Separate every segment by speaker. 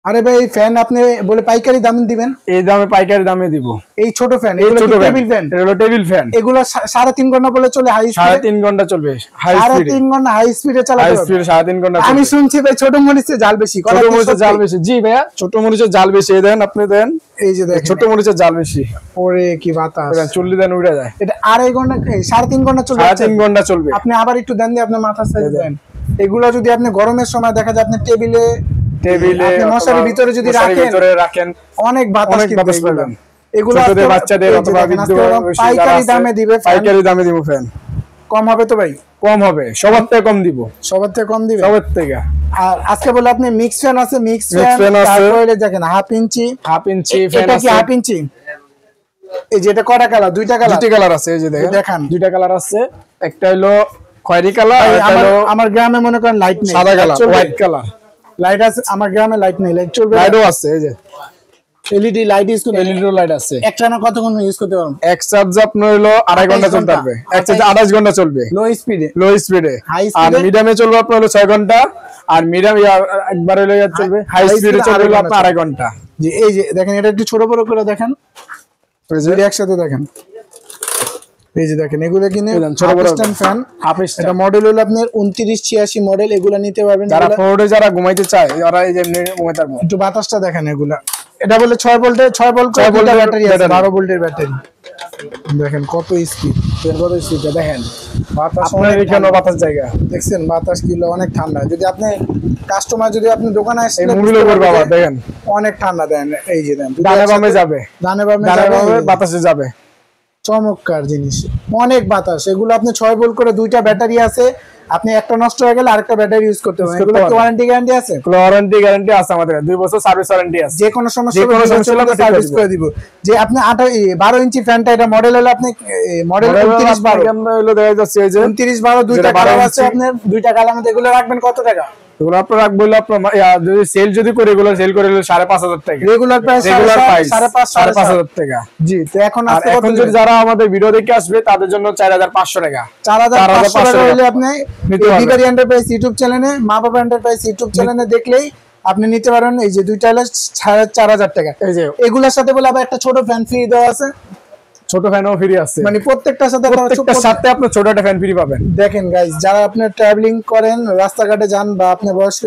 Speaker 1: আরে ভাই ফ্যান আপনি বলে পাইকারি দাম দিবেন?
Speaker 2: এই দামে পাইকারি দামে দিব।
Speaker 1: এই ছোট ফ্যান, এগুলো টেবিল ফ্যান,
Speaker 2: এগুলো টেবিল ফ্যান।
Speaker 1: এগুলো 3.5 ঘন্টা বলে চলে হাই স্পিডে?
Speaker 2: 3.5 ঘন্টা চলবে হাই স্পিডে।
Speaker 1: 3.5 ঘন্টা হাই স্পিডে চালাতে
Speaker 2: হাই
Speaker 1: হবে?
Speaker 2: স্পিডে 3.5 ঘন্টা।
Speaker 1: আমি শুনছি ভাই ছোট মরিচের জাল বেশি।
Speaker 2: ছোট মরিচের জাল বেশি? জি ভাইয়া, ছোট মরিচের জাল বেশি। এই দেন, আপনি দেন, এই যে দেখেন ছোট মরিচের জাল বেশি।
Speaker 1: ওরে কি বাতাস!
Speaker 2: চুল্লি দেন উড়ে যায়।
Speaker 1: এটা 2.5 ঘন্টা 3.5 ঘন্টা চলবে?
Speaker 2: 3.5 ঘন্টা চলবে।
Speaker 1: আপনি আবার একটু দেন দিয়ে আপনার মাথা সাইজ দেন। এগুলো যদি আপনি গরমের সময় দেখা যায় আপনি টেবিলে মশারির ভিতরে যদি রাখেন অনেক বাতাস পাবেন। এগুলো ছোটদের বাচ্চাদের অথবা পাইকারি দামে দিবে,
Speaker 2: পাইকারি দামে দিব। ফ্যান
Speaker 1: কম হবে তো ভাই?
Speaker 2: কম হবে, সবার থেকে কম দিব।
Speaker 1: সবার থেকে কম দিবে?
Speaker 2: সবার থেকে।
Speaker 1: আর আজকে বলে আপনি মিক্স ফ্যান আছে, মিক্স ফ্যান তারপরে দেখেন হাফ ইঞ্চি ফ্যান আছে। হাফ ইঞ্চি এই যেটা কয়টা কালার? দুইটা
Speaker 2: কালার আছে। এই যে দেখেন দুইটা কালার আছে। একটা হলো খয়েরি কালার, একটা হলো
Speaker 1: আমার গ্রামে মনে করেন লাইট নেই,
Speaker 2: সাদা কালার, হোয়াইট কালার।
Speaker 1: লাইট আছে আমার গ্রামে, লাইট নেই। লাইট চলবে?
Speaker 2: লাইটও আছে। এই যে
Speaker 1: এলইডি লাইট ইউজ করতে?
Speaker 2: এলইডি লাইট আছে।
Speaker 1: একটা না কতক্ষণ ইউজ করতে পারবেন?
Speaker 2: এক চার্জ আপনার হলো 2.5 ঘন্টা চলতে পারবে। এক চার্জ 28 ঘন্টা চলবে লো স্পিডে। আর মিডিয়ামে চলবে আপনার হলো 6 ঘন্টা। আর মিডিয়াম একবার হলো চলবে হাই স্পিডে চলবে আপনার 2.5 ঘন্টা।
Speaker 1: জি এই যে দেখেন, এটা একটু ছোট বড় করে দেখেন, যদি একসাথে দেখেন। এই যে দেখেন এগুলো কিনে ছোট বড় ফ্যান। এটা মডেল হলো আপনার 2986 মডেল। এগুলো নিতে পারবেন
Speaker 2: যারা ঘুমাইতে চায়, যারা এই যে ঘুমাইতে পারবে।
Speaker 1: একটু বাতাসটা দেখেন। এগুলা এটা বলে 6 ভোল্টের ব্যাটারি আছে, 12 ভোল্টের ব্যাটারি। দেখেন কত স্পিড, কত স্পিড দেখেন। বাতাস
Speaker 2: এখানে বাতাস জায়গা
Speaker 1: দেখছেন, বাতাস কিলো অনেক ঠান্ডা। যদি আপনি কাস্টমার যদি আপনি দোকানে আসেন
Speaker 2: দেখেন
Speaker 1: অনেক ঠান্ডা দেন। এই যে দেন
Speaker 2: ডানে বামে যাবে,
Speaker 1: ডানে বামে
Speaker 2: বাতাসে যাবে।
Speaker 1: চমৎকার জিনিস, অনেক বাতাস। এগুলো আপনি 6 ভোল্ট করে, দুইটা ব্যাটারি আছে। আপনি একটা নষ্ট হয়ে গেলে আরেকটা ব্যাটারি ইউজ করতে পারবেন। এগুলো ওয়ারেন্টি গ্যারান্টি আছে?
Speaker 2: ওয়ারেন্টি গ্যারান্টি আছে আমাদের, 2 বছর সার্ভিস ওয়ারেন্টি আছে।
Speaker 1: যে কোনো সমস্যা হলে সার্ভিস করে দিব। যে আপনি 12 ইঞ্চি ফ্যানটা, এটা মডেল হলো আপনি মডেল 2912
Speaker 2: হলো দেখা যাচ্ছে। এই যে
Speaker 1: 2912 দুইটা কালার আছে আপনার, দুইটা কালার মধ্যে। এগুলো রাখবেন কত টাকা?
Speaker 2: এগুলো আপনার রাখবো আপনার যদি সেল যদি করে, এগুলো সেল করে 5,500 টাকা
Speaker 1: রেগুলার প্রাইস।
Speaker 2: 5,500 টাকা।
Speaker 1: জি, তো এখন
Speaker 2: যদি যারা আমাদের ভিডিও দেখে আসবে তাদের জন্য 4,500 টাকা।
Speaker 1: 4,500 টাকা হলে আপনি বিকারি এন্টারপ্রাইজ ইউটিউব চ্যানেলে, মা বাবা এন্টারপ্রাইজ ইউটিউব চ্যানেলে দেখলেই আপনি নিতে পারেন। এই যে দুইটা হলে 4,500 টাকা। এই যে এগুলোর সাথে বলে আবার একটা ছোট ফ্যান ফ্রি দেওয়া আছে।
Speaker 2: ছোট ফ্যানও ফ্রি আছে,
Speaker 1: মানে প্রত্যেকটার সাথে
Speaker 2: আপনি ছোট একটা ফ্যান ফ্রি পাবেন।
Speaker 1: দেখেন গাইস, যারা আপনি ট্রাভেলিং করেন, রাস্তাঘাটে যান, বা আপনি বয়স্ক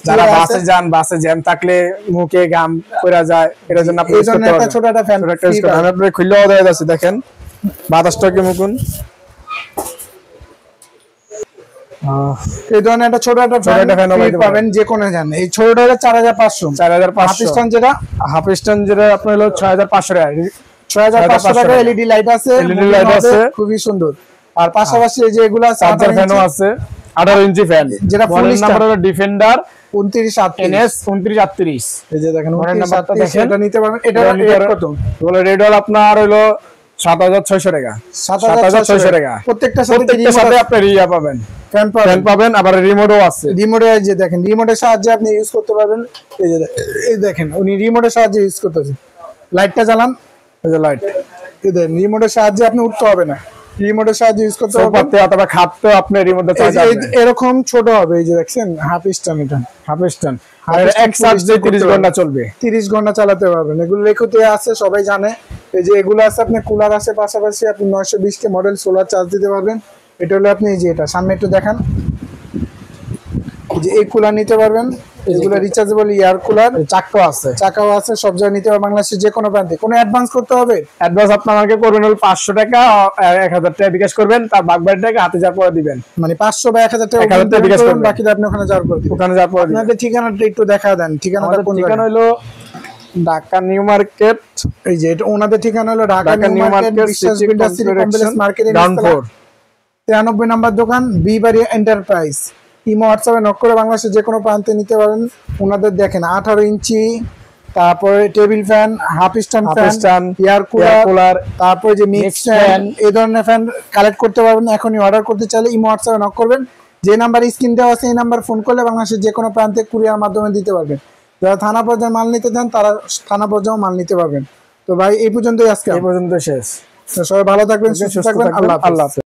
Speaker 2: যারা বাসে যান, বাসে জ্যাম থাকলে মুখে ঘাম পড়া যায়, এর জন্য আপনি
Speaker 1: একটা ছোট একটা ফ্যান
Speaker 2: আমি আপনাদের খুললেও দেওয়া যাচ্ছে। দেখেন বাতাসটা কি মুকুন,
Speaker 1: এই ধরনের একটা ছোট একটা ফ্যান পাবেন যে কোনো জান। এই ছোটটা হলো 4,500। যেটা
Speaker 2: হাফ স্ট্যান্ড যেটা আপনার হলো 6,500 টাকা।
Speaker 1: 6,500 টাকা। এলইডি লাইট আছে, খুবই সুন্দর। আর পাশাপাশি এই যে এগুলা
Speaker 2: চার্জার ফ্যানও আছে, 18 ইঞ্চি ফ্যান, যেটা ফুল নাম্বার হলো ডিফেন্ডার 2938। এই যে দেখেন নাম্বারটা দেখেন, এটা নিতে পারবেন। এটা রেট কত? বলে রেট হলো আপনার হলো 7,600 টাকা। 7,600 টাকা। প্রত্যেকটার সাথে আপনি রিয়া পাবেন, ফ্যান পাবেন, আবার রিমোটও আছে।
Speaker 1: রিমোটে যে দেখেন, রিমোটের সাহায্যে আপনি ইউজ করতে পারবেন। এই দেখেন উনি রিমোটের সাহায্যে ইউজ করতেছে। লাইটটা জ্বালান, এই যে লাইট। এই দেখেন রিমোটের সাহায্যে আপনি উঠতে হবে না, রিমোটের সাহায্যে ইউজ করতে পারবেন।
Speaker 2: অথবা খাটতে আপনি রিমোটটা চালাবেন।
Speaker 1: এরকম ছোট হবে। এই যে দেখছেন হাফ স্ট্যান্ড, এটা হাফ স্ট্যান্ড।
Speaker 2: আর এক চার্জে 30 ঘন্টা চলবে,
Speaker 1: 30 ঘন্টা চালাতে পারবেন। এগুলো লেখতে আছে, সবাই জানে। এই যে এগুলো আছে, আপনি কুলার আছে, পাশাপাশি আপনি 920 কে মডেল সোলার চার্জ দিতে পারবেন। এটা হলো আপনি এই যে এটা সামনে একটু দেখান, যে এই কুলার নিতে পারবেন। এগুলো রিচার্জেবল এয়ার কুলার, চাকাও আছে, সব জায়গায় নিতে পারবেন বাংলাদেশের যে কোনো প্রান্তে। কোনো অ্যাডভান্স করতে হবে?
Speaker 2: অ্যাডভান্স আপনি আমাকে করবেন হলো 500 টাকা, 1000 টাকা বিকাশ করবেন, তার বাকি টাকা হাতে যাওয়ার পরে দিবেন।
Speaker 1: মানে 500 বা 1000 টাকা বিকাশ করবেন, বাকিটা আপনি ওখানে যাওয়ার পরে দিবেন। আপনাদের ঠিকানাটা একটু দেখা দেন। ঠিকানাটা কোন?
Speaker 2: ঠিকানা হলো ঢাকা নিউ মার্কেট।
Speaker 1: এই যে এটা ওনাদের ঠিকানা হলো ঢাকা নিউ মার্কেট, বিশ্বাস বিল্ডার্স সিটি কমপ্লেক্স মার্কেটের 93 নম্বর দোকান, বিবাড়ি এন্টারপ্রাইজ। ইমো হোয়াটসঅ্যাপে নক করে বাংলাদেশের যে কোনো প্রান্তে নিতে পারেন। ওনাদের দেখেন 18 ইঞ্চি, তারপরে table fan, half stand fan, air cooler, তারপরে যে মিক্স ফ্যান, এই ধরনের ফ্যান কালেক্ট করতে পারবেন। এখনই অর্ডার করতে চাইলে ইমো হোয়াটসঅ্যাপে নক করবেন। যে নাম্বার স্ক্রিন দেওয়া আছে এই নাম্বার ফোন করলে বাংলাদেশের যে কোনো প্রান্তে কুরিয়ার মাধ্যমে দিতে পারবেন। যারা থানা পর্যায়ে মাল নিতে চান তারা থানা পর্যায়েও মাল নিতে পারবেন। তো ভাই এই পর্যন্তই, আজকে এই পর্যন্ত শেষ। সবাই ভালো থাকবেন, সুস্থ থাকবেন। আল্লাহ হাফেজ।